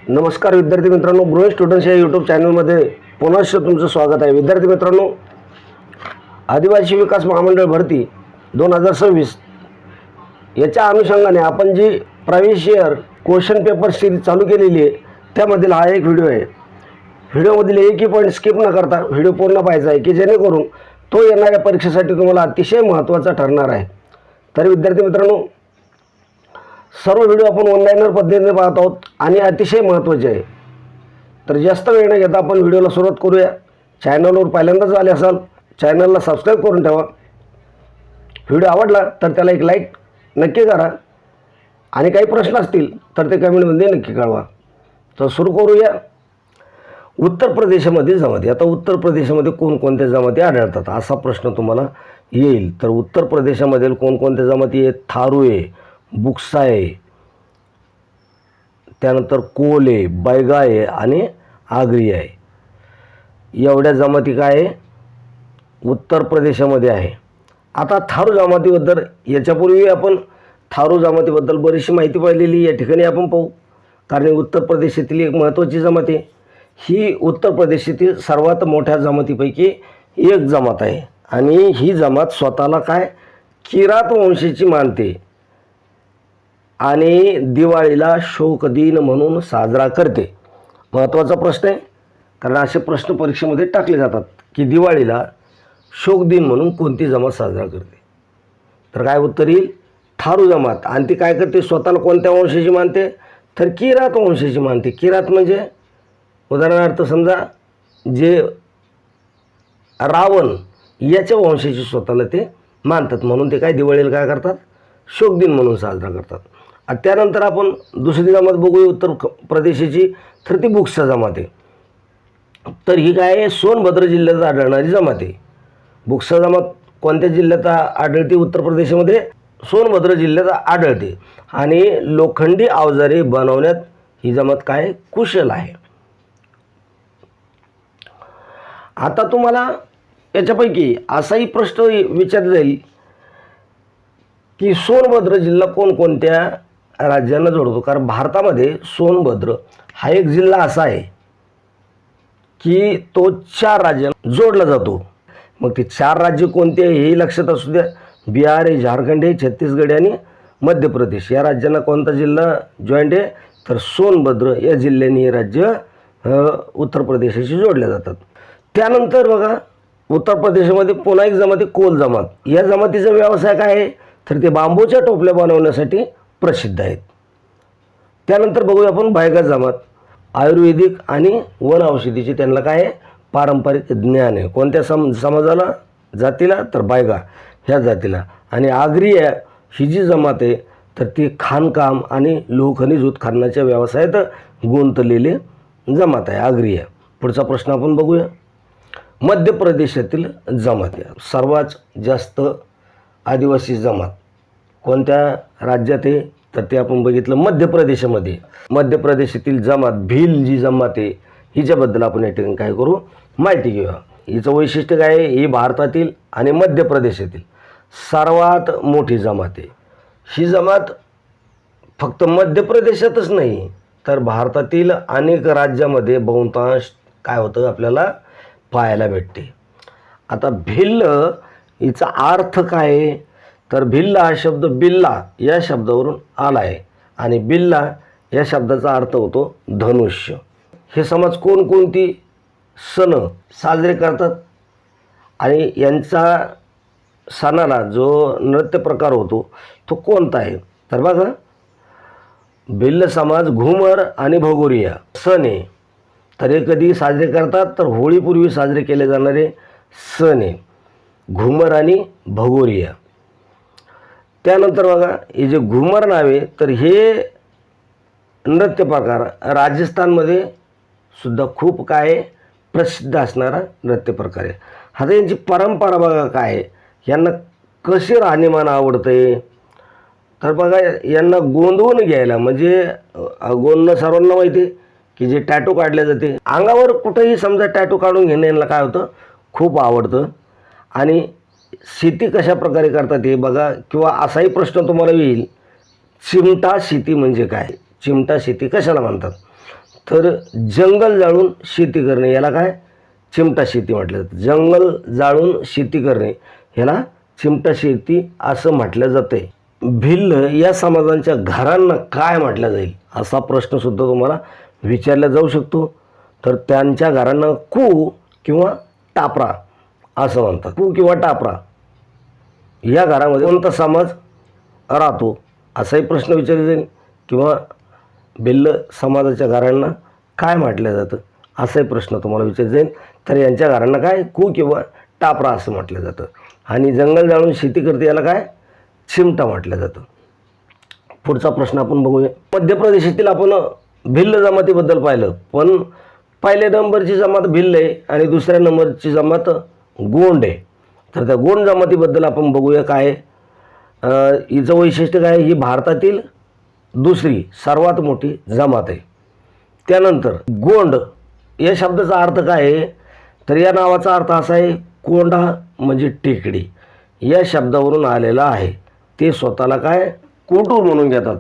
नमस्कार विद्यार्थी मित्रांनो, ग्रोइंग स्टुडंट्स या यूट्यूब चॅनलमध्ये पुन्हा तुमचं स्वागत आहे. विद्यार्थी मित्रांनो, आदिवासी विकास महामंडळ भरती 2026 याच्या अनुषंगाने आपण जी private year question paper series चालू केलेली आहे त्यामधील हा एक व्हिडिओ आहे. व्हिडिओमधील एकही पॉईंट स्किप न करता व्हिडिओ पूर्ण पाहायचा आहे की जेणेकरून तो येणाऱ्या परीक्षेसाठी तुम्हाला अतिशय महत्त्वाचा ठरणार आहे. तर विद्यार्थी मित्रांनो, सर्व व्हिडिओ आपण ऑनलाईनवर पद्धतीने पाहत आहोत आणि अतिशय महत्त्वाचे आहे. तर जास्त वेळ न घेता आपण व्हिडिओला सुरुवात करूया. चॅनलवर पहिल्यांदाच आले असाल चॅनलला सबस्क्राईब करून ठेवा. व्हिडिओ आवडला तर त्याला एक लाईक नक्की करा आणि काही प्रश्न असतील तर ते कमेंटमध्ये नक्की कळवा. तर सुरू करूया. उत्तर प्रदेशमधील जमाती. आता उत्तर प्रदेशमध्ये कोणकोणत्या जमाती आढळतात असा प्रश्न तुम्हाला येईल. तर उत्तर प्रदेशामधील कोणकोणत्या जमाती आहेत? थारू आहे, बुक्सा आहे, त्यानंतर कोल आहे, बैगा आहे आणि आगरी आहे. एवढ्या जमाती काय आहे? उत्तर प्रदेशामध्ये आहे. आता थारू जमातीबद्दल याच्यापूर्वी आपण थारू जमातीबद्दल बरीचशी माहिती पाहिलेली या ठिकाणी आपण पाहू. कारण उत्तर प्रदेशातील एक महत्त्वाची जमात आहे. ही उत्तर प्रदेशातील सर्वात मोठ्या जमातीपैकी एक जमात आहे आणि ही जमात स्वतःला काय किरात वंशाची मानते आणि दिवाळीला शोक दिन म्हणून साजरा करते. महत्त्वाचा प्रश्न आहे, कारण असे प्रश्न परीक्षेमध्ये टाकले जातात की दिवाळीला शोक दिन म्हणून कोणती जमात साजरा करते. तर काय उत्तर येईल? थारू जमात. आणि ती काय करते? स्वतःला कोणत्या वंशाची मानते? तर किरात वंशाची मानते. किरात म्हणजे उदाहरणार्थ समजा जे रावण याच्या वंशाची स्वतःला ते मानतात, म्हणून ते काय दिवाळीला काय करतात? शोक दिन म्हणून साजरा करतात. आणि त्यानंतर आपण दुसरी जमात बघूया उत्तर प्रदेशाची. तर ती बुक्सा जमात आहे. तर ही काय आहे? सोनभद्र जिल्ह्यात आढळणारी जमात आहे. बुक्सा जमात कोणत्या जिल्ह्यात आढळते? उत्तर प्रदेशामध्ये सोनभद्र जिल्ह्यात आढळते. आणि लोखंडी अवजारे बनवण्यात ही जमात काय कुशल आहे. आता तुम्हाला याच्यापैकी असाही प्रश्न विचारला जाईल की सोनभद्र जिल्हा कोणकोणत्या राज्यांना जोडतो? कारण भारतामध्ये सोनभद्र हा एक जिल्हा असा आहे की तो 4 राज्यांना जोडला जातो. मग ते 4 राज्य कोणते आहे हेही लक्षात असू द्या. बिहार आहे, झारखंड आहे, छत्तीसगड आहे आणि मध्य प्रदेश. या राज्यांना कोणता जिल्हा जॉईंट आहे? तर सोनभद्र या जिल्ह्याने हे राज्य उत्तर प्रदेशाशी जोडले जातात. त्यानंतर बघा, उत्तर प्रदेशामध्ये पुन्हा एक जमात आहे कोल जमात. या जमातीचा व्यवसाय काय आहे? तर ते बांबूच्या टोपल्या बनवण्यासाठी प्रसिद्ध आहेत. त्यानंतर बघूया आपण बैगा जमात. आयुर्वेदिक आणि वन औषधीचे त्यांना काय आहे? पारंपरिक ज्ञान आहे. कोणत्या समाजाला, जातीला? तर बैगा ह्या जातीला. आणि आगरी ही जी जमात आहे तर ती खाणकाम आणि लोहखनिज उत्खननाच्या व्यवसायात गुंतलेली जमात आहे. आगरी आहे. पुढचा प्रश्न आपण बघूया. मध्य प्रदेशातील जमाती. सर्वात जास्त आदिवासी जमात कोणत्या राज्यात आहे? तर ते आपण बघितलं मध्य प्रदेशामध्ये. मध्य प्रदेशातील जमात भील जी जमात आहे हिच्याबद्दल आपण या ठिकाणी काय करू? माहिती घेऊया. हिचं वैशिष्ट्य काय आहे? ही भारतातील आणि मध्य प्रदेशातील सर्वात मोठी जमात आहे. ही जमात फक्त मध्य प्रदेशातच नाही तर भारतातील अनेक राज्यामध्ये बहुतांश काय होतं आपल्याला पाहायला भेटते. आता भिल्ल हिचा अर्थ काय आहे? तर भिल्ला हा शब्द बिल्ला या शब्दावरून आला आहे आणि बिल्ला या शब्दाचा अर्थ होतो धनुष्य. हे समाज कोणकोणती सण साजरे करतात आणि यांचा सणाला जो नृत्य प्रकार होतो तो कोणता आहे? तर बघा, भिल्ल समाज घुमर आणि भगोरिया सण आहे. तर हे कधी साजरे करतात? तर होळीपूर्वी साजरे केले जाणारे सण आहे घुमर आणि भगोरिया. त्यानंतर बघा, हे जे घुमर नावे तर हे नृत्य प्रकार राजस्थानमध्ये सुद्धा खूप काय प्रसिद्ध असणारा नृत्य प्रकार आहे. आता यांची परंपरा बघा काय आहे? यांना कसे राहणीमान आवडते? तर बघा, यांना गोंधवून घ्यायला म्हणजे गोंधणं सर्वांना माहिती आहे की जे टॅटू काढले जाते अंगावर कुठेही समजा टॅटू काढून घेणं यांना काय होतं? खूप आवडतं. आणि शेती कशा प्रकारे करतात हे बघा. किंवा असाही प्रश्न तुम्हाला येईल, चिमटा शेती म्हणजे काय? चिमटा शेती कशाला म्हणतात? तर जंगल जाळून शेती करणे याला काय चिमटा शेती म्हटलं जातं. जंगल जाळून शेती करणे याला चिमटा शेती असं म्हटलं जाते. भिल्ल या समाजांच्या घरांना काय म्हटलं जाईल असा प्रश्नसुद्धा तुम्हाला विचारला जाऊ शकतो. तर त्यांच्या घरांना कू किंवा टापरा असं म्हणतात. कू किंवा टापरा या घरामध्ये कोणता समाज राहतो असाही प्रश्न विचारला जाईल. किंवा भिल्ल समाजाच्या घरांना काय म्हटलं जातं असाही प्रश्न तुम्हाला विचारला जाईल. तर यांच्या घरांना काय कू किंवा टापरा असं म्हटलं जातं. आणि जंगल जाळून शेती करते याला काय चिमटा म्हटलं जातं. पुढचा प्रश्न आपण बघूया. मध्य प्रदेशातील आपण भिल्ल जमातीबद्दल पाहिलं, पण पहिल्या नंबरची जमात भिल्ल आहे आणि दुसऱ्या नंबरची जमात गोंड आहे. तर त्या गोंड जमातीबद्दल आपण बघूया काय हिचं वैशिष्ट्य काय. ही भारतातील दुसरी सर्वात मोठी जमात आहे. त्यानंतर गोंड या शब्दाचा अर्थ काय आहे, तर या नावाचा अर्थ असा आहे कोंडा म्हणजे टेकडी या शब्दावरून आलेला आहे. ते स्वतःला काय कोटूर म्हणून घेतात.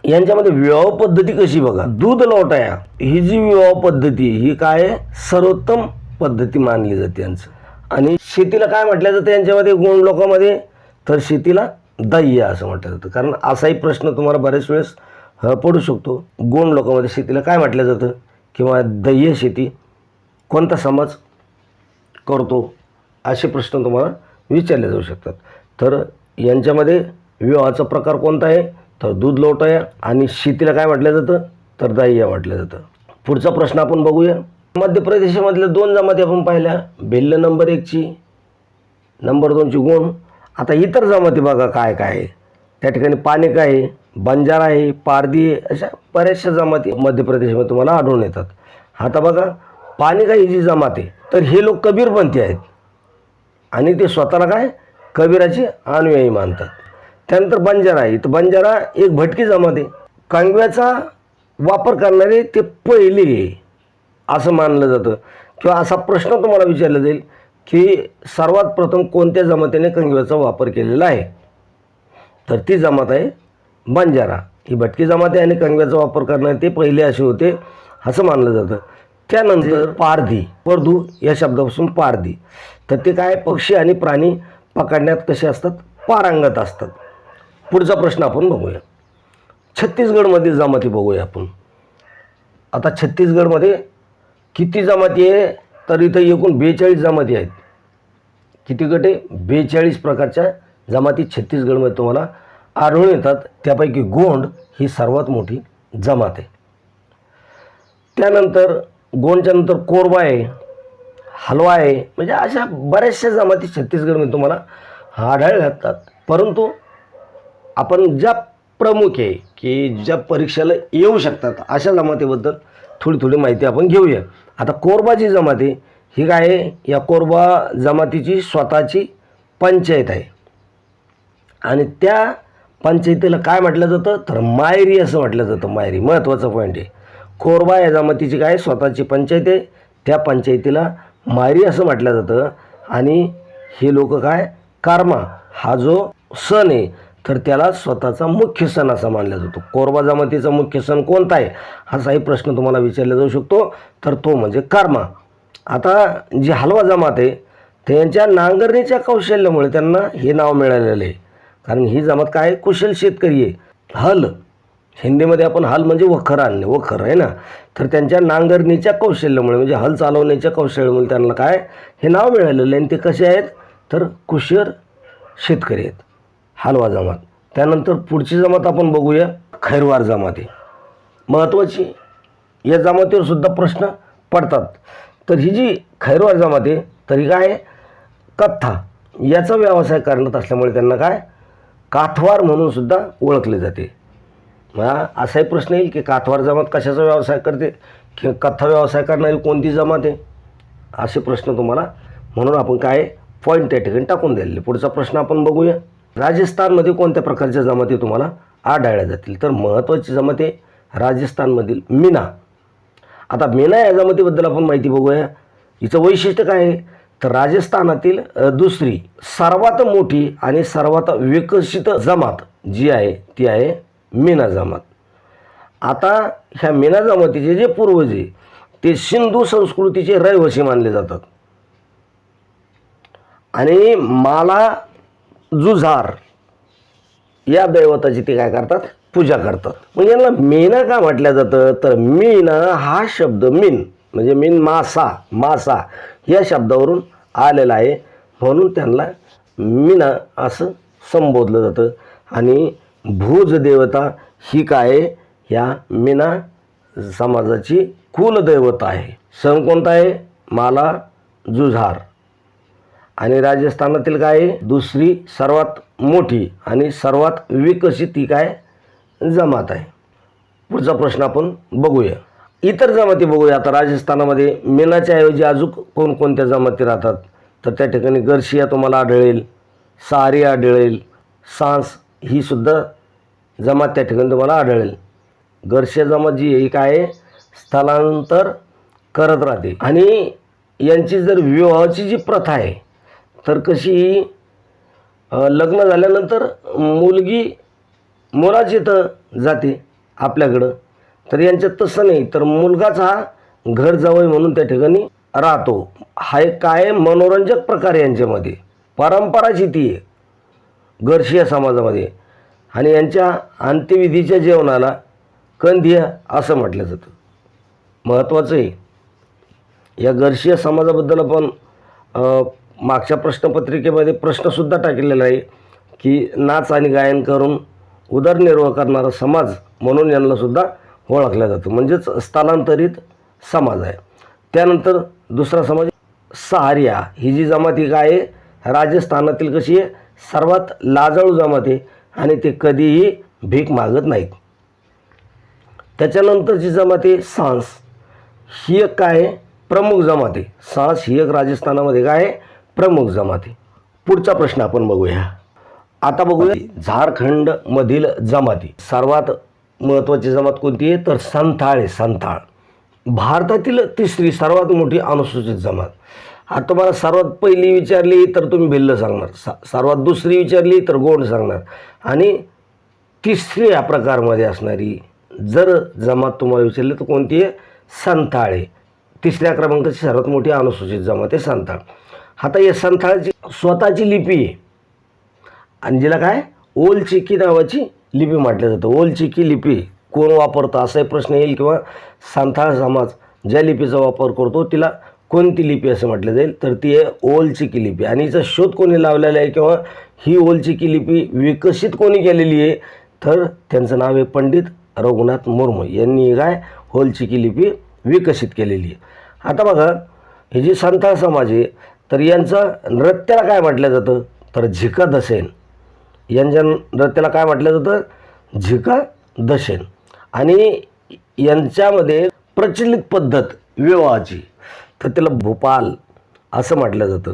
यांच्यामध्ये विवाह पद्धती कशी बघा. दूध लोटाया ही जी विवाह पद्धती ही काय सर्वोत्तम पद्धती मानली जाते यांचं. आणि शेतीला काय म्हटलं जातं यांच्यामध्ये गोंड लोकांमध्ये, तर शेतीला दह्य असं म्हटलं जातं. कारण असाही प्रश्न तुम्हाला बऱ्याच वेळेस पडू शकतो. गोंड लोकांमध्ये शेतीला काय म्हटलं जातं किंवा दह्य शेती कोणता समाज करतो असे प्रश्न तुम्हाला विचारले जाऊ शकतात. तर यांच्यामध्ये विवाहाचा प्रकार कोणता आहे, तर दूध लोटाया आणि शेतीला काय म्हटलं जातं, तर दह्य म्हटलं जातं. पुढचा प्रश्न आपण बघूया. मध्य प्रदेशामधल्या दोन जमाती आपण पाहिल्या, भिल्ल नंबर 1ची, नंबर 2ची गोंड. आता इतर जमाती बघा काय काय आहे. त्या ठिकाणी पानिक आहे, बंजारा आहे, पारधी आहे, अशा बऱ्याचशा जमाती मध्य प्रदेशमध्ये तुम्हाला आढळून येतात. आता बघा पानिका ही जी जमात आहे तर हे लोक कबीरपंथी आहेत आणि ते स्वतःला काय कबीराचे अनुयायी मानतात. त्यानंतर बंजारा आहे, तर बंजारा एक भटकी जमात आहे. कांगव्याचा वापर करणारे ते पहिले असं मानलं जातं. किंवा असा प्रश्न तुम्हाला विचारला जाईल की सर्वात प्रथम कोणत्या जमातीने कंगव्याचा वापर केलेला आहे, तर ती जमात आहे बंजारा. ही भटकी जमात आहे आणि कंगव्याचा वापर करणारे ते पहिले असे होते असं मानलं जातं. त्यानंतर पारधी, परधू या शब्दापासून पारधी, तर ते काय पक्षी आणि प्राणी पकडण्यात कसे असतात पारंगत असतात. पुढचा प्रश्न आपण बघूया. छत्तीसगडमधील जमाती बघूया आपण. आता छत्तीसगडमध्ये किती जमाती आहे, तर इथं एकूण 42 जमाती आहेत. किती गट आहे, 42 प्रकारच्या जमाती छत्तीसगडमध्ये तुम्हाला आढळून येतात. त्यापैकी गोंड ही सर्वात मोठी जमात आहे. त्यानंतर गोंडच्या नंतर कोरबा आहे, हलवा आहे, म्हणजे अशा बऱ्याचशा जमाती छत्तीसगडमध्ये तुम्हाला आढळल्या जातात. परंतु आपण ज्या प्रमुख आहे की ज्या परीक्षेला येऊ शकतात अशा जमातीबद्दल थोडी थोडी माहिती आपण घेऊया. आता कोरबाची जमात आहे ही काय आहे, या कोरबा जमातीची स्वतःची पंचायत आहे आणि त्या पंचायतीला काय म्हटलं जातं, तर मायरी असं म्हटलं जातं. मायरी महत्त्वाचा पॉईंट आहे. कोरबा या जमातीची काय स्वतःची पंचायत आहे, त्या पंचायतीला मायरी असं म्हटलं जातं. आणि हे लोक काय कर्मा हा जो सण आहे तर त्याला स्वतःचा मुख्य सण असा मानला जातो. कोरबा जमातीचा मुख्य सण कोणता आहे असाही प्रश्न तुम्हाला विचारला जाऊ शकतो, तर तो म्हणजे कर्मा. आता जी हलवा जमात आहे त्यांच्या नांगरणीच्या कौशल्यामुळे त्यांना हे नाव मिळालेलं आहे. कारण ही जमात काय कुशल शेतकरी आहे. हल हिंदीमध्ये आपण हल म्हणजे वखर आणणे, वखर आहे ना, तर त्यांच्या नांगरणीच्या कौशल्यामुळे म्हणजे हल चालवण्याच्या कौशल्यामुळे त्यांना काय हे नाव मिळालेलं आहे. आणि ते कसे आहेत, तर कुशल शेतकरी आहेत हलवा जमात. त्यानंतर पुढची जमात आपण बघूया, खैरवार जमात आहे. महत्त्वाची या जमातीवर सुद्धा प्रश्न पडतात. तर ही जी खैरवार जमात आहे तर ही काय कथ्था याचा व्यवसाय करण्यात असल्यामुळे त्यांना काय काथवार म्हणून सुद्धा ओळखले जाते. असाही प्रश्न येईल की काथवार जमात कशाचा व्यवसाय करते, की कथा व्यवसाय करणारी कोणती जमात आहे, असे प्रश्न तुम्हाला म्हणून आपण काय पॉईंट त्या ठिकाणी टाकून दिलेले. पुढचा प्रश्न आपण बघूया. राजस्थानमध्ये कोणत्या प्रकारच्या जमाती तुम्हाला आढळल्या जातील, तर महत्त्वाची जमात आहे राजस्थानमधील मीना. आता मीना या जमातीबद्दल आपण माहिती बघूया. हिचं वैशिष्ट्य काय आहे, तर राजस्थानातील दुसरी सर्वात मोठी आणि सर्वात विकसित जमात जी आहे ती आहे मीना जमात. आता ह्या मीना जमातीचे जे पूर्वज आहे ते सिंधू संस्कृतीचे रहिवासी मानले जातात आणि माला जुझार या दैवताची ते काय करतात, पूजा करतात. मग यांना मीना का म्हटलं जातं, तर मीना हा शब्द मीन म्हणजे मीन मासा या शब्दावरून आलेला आहे, म्हणून त्यांना मीना असं संबोधलं जातं. आणि भूज देवता ही काय, ह्या मीना समाजाची कुलदैवता आहे. सण कोणता आहे, माला जुझार. आणि राजस्थानातील काय आहे, दुसरी सर्वात मोठी आणि सर्वात विकसित ही काय जमात आहे. पुढचा प्रश्न आपण बघूया. इतर जमाती बघूया. आता राजस्थानामध्ये मीनाच्या ऐवजी अजून कोणकोणत्या जमाती राहतात, तर त्या ठिकाणी गर्शिया तुम्हाला आढळेल, सारी आढळेल, सांस ही सुद्धा जमात त्या ठिकाणी तुम्हाला आढळेल. गर्शिया जमात जी ही काय स्थलांतर करत राहते. आणि यांची जर विवाहाची जी प्रथा आहे तर कशी, लग्न झाल्यानंतर मुलगी मुलाची तर जाते आपल्याकडं, तर यांच्यात तसं नाही, तर मुलगाच हा घर जावई म्हणून त्या ठिकाणी राहतो. हा एक काय मनोरंजक प्रकार यांच्यामध्ये परंपराची ती आहे गर्शिया समाजामध्ये. आणि यांच्या अंत्यविधीच्या जेवणाला कंदिया असं म्हटलं जातं. महत्त्वाचं आहे. या गर्शिया समाजाबद्दल आपण मागच्या प्रश्नपत्रिकेमध्ये प्रश्नसुद्धा टाकलेला आहे की नाच आणि गायन करून उदरनिर्वाह करणारा समाज म्हणून यांनासुद्धा ओळखलं जातं, म्हणजेच स्थलांतरित समाज आहे. त्यानंतर दुसरा समाज सहारिया ही जी जमात ही काय आहे राजस्थानातील कशी आहे सर्वात लाजाळू जमात आहे आणि ते कधीही भीक मागत नाहीत. त्याच्यानंतरची जमात आहे सांस, ही एक काय प्रमुख जमात आहे. सांस ही एक राजस्थानामध्ये काय प्रमुख जमात आहे. पुढचा प्रश्न आपण बघूया. आता बघूया झारखंड मधील जमाती. सर्वात महत्त्वाची जमात कोणती आहे, तर संथाळ. भारतातील तिसरी सर्वात मोठी अनुसूचित जमात. आता तुम्हाला सर्वात पहिली विचारली तर तुम्ही भिल्ल सांगणार, सर्वात दुसरी विचारली तर गोंड सांगणार, आणि तिसऱ्या प्रकारमध्ये असणारी जर जमात तुम्हाला विचारली तर कोणती आहे, संथाळे. तिसऱ्या क्रमांकाची सर्वात मोठी अनुसूचित जमात आहे संथाळ. आता या संथाळची स्वतःची लिपी आहे आणि जिला काय ओल चिकी नावाची लिपी म्हटलं जातं. ओल चिकी लिपी कोण वापरतं असाही प्रश्न येईल, किंवा संथाळ समाज ज्या लिपीचा वापर करतो तिला कोणती लिपी असं म्हटलं जाईल, तर ती आहे ओल चिकी लिपी. आणि हिचा शोध कोणी लावलेला आहे किंवा ही ओल चिकी लिपी विकसित कोणी केलेली आहे, तर त्यांचं नाव आहे पंडित रघुनाथ मुर्मू यांनी काय ओल चिकी लिपी विकसित केलेली आहे. आता बघा हे जे संथाळ समाज आहे तर यांचं नृत्याला काय म्हटलं जातं, तर झिका दसेन. यांच्या नृत्याला काय म्हटलं जातं, झिका दसेन. आणि यांच्यामध्ये प्रचलित पद्धत विवाहाची तर त्याला भोपाल असं म्हटलं जातं.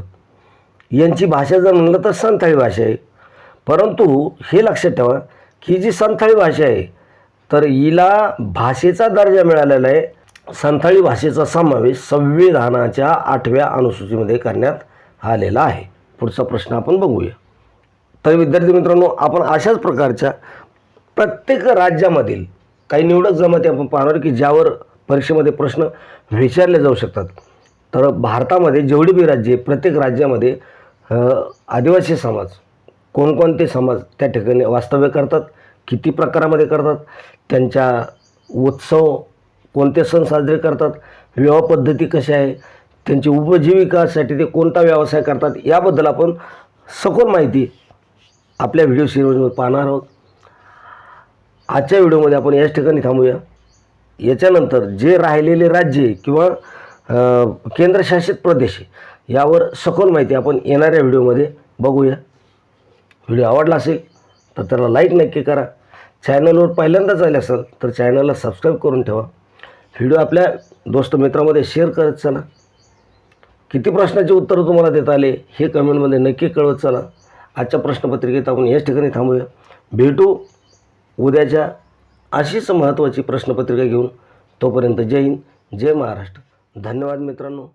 यांची भाषा जर म्हणलं तर संथाळी भाषा आहे. परंतु हे लक्षात ठेवा की जी संथाळी भाषा आहे तर हिला भाषेचा दर्जा मिळालेला आहे. संथाळी भाषेचा समावेश संविधानाच्या 8व्या अनुसूचीमध्ये करण्यात आलेला आहे. पुढचा प्रश्न आपण बघूया. तर विद्यार्थी मित्रांनो, आपण अशाच प्रकारच्या प्रत्येक राज्यामधील काही निवडक जमाती आपण पाहणार की ज्यावर परीक्षेमध्ये प्रश्न विचारले जाऊ शकतात. तर भारतामध्ये जेवढी बी राज्ये प्रत्येक राज्यामध्ये आदिवासी समाज कोणकोणते समाज त्या ठिकाणी वास्तव्य करतात, किती प्रकारामध्ये करतात, त्यांच्या उत्सव कोणते सण साजरे करतात, विवाह पद्धती कशा आहे, त्यांची उपजीविकासाठी ते कोणता व्यवसाय करतात, याबद्दल आपण सखोल माहिती आपल्या व्हिडिओ सिरीजमध्ये पाहणार आहोत. आजच्या व्हिडिओमध्ये आपण याच ठिकाणी थांबूया. याच्यानंतर जे राहिलेले राज्ये किंवा केंद्रशासित प्रदेश यावर सखोल माहिती आपण येणाऱ्या व्हिडिओमध्ये बघूया. व्हिडिओ आवडला असेल तर त्याला लाईक नक्की करा. चॅनलवर पहिल्यांदाच आले असेल तर चॅनलला सबस्क्राईब करून ठेवा. व्हिडिओ आपल्या दोस्त मित्रामध्ये शेअर करत चला. किती प्रश्नाचे उत्तर तुम्हाला देता आले हे कमेंटमध्ये नक्की कळवत चला. आजच्या प्रश्नपत्रिकेत आपण याच ठिकाणी थांबूया. भेटू उद्याच्या अशीच महत्त्वाची प्रश्नपत्रिका घेऊन. तोपर्यंत जय हिंद, जय महाराष्ट्र. धन्यवाद मित्रांनो.